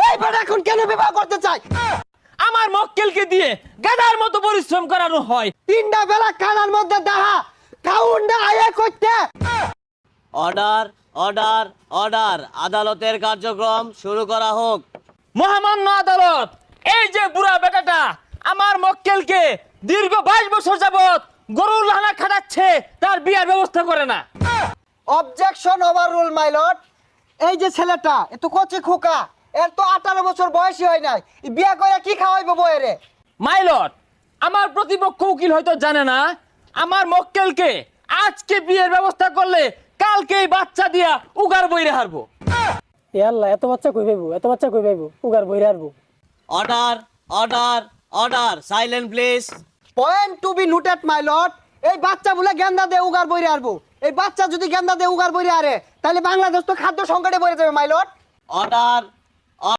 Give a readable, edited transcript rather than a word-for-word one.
এই বেটা এখন কেন বিবাহ করতে চাই? আমার মক্কেলকে দিয়ে গাধার মতো পরিশ্রম করানো হয়। 3টা বেলা খানার মধ্যে দাহা খাউন না আয়া করতে। অর্ডার অর্ডার অর্ডার, আদালতের কার্যক্রম শুরু করা হোক। মহামান্য আদালত, এই যে বুড়া বেটাটা আমার মক্কেলকে দীর্ঘ 22 বছর যাবত গরুর লানা খাটাচ্ছে, তার বিয়ার ব্যবস্থা করে না। অবজেকশন ওভাররুল মাই লর্ড। এই যে ছেলেটা এত কচি খোকা, এর তো 18 বছর বয়সই হয় নাই, বিয়া করে কি খাওয়াইবো বউয়েরে? মাইলট, আমার প্রতিপক্ষ উকিল হয়তো জানে না, আমার মক্কেলকে আজকে বিয়ের ব্যবস্থা করলে কালকেই বাচ্চা দিয়া উগার বইরে হারবো। এ আল্লাহ, এত বাচ্চা কই পাইবো, এত বাচ্চা কই পাইবো, উগার বইরে আরবো। Order order order, silent please. Point to be noted my lord. এই বাচ্চা বলে গেন্দা দে উগার বইরে আরবো। এই বাচ্চা যদি গেন্দা দে উগার বইরে আরে, তাহলে বাংলাদেশ তো খাদ্য সংকটে পড়ে যাবে মাই লর্ড। অর্ডার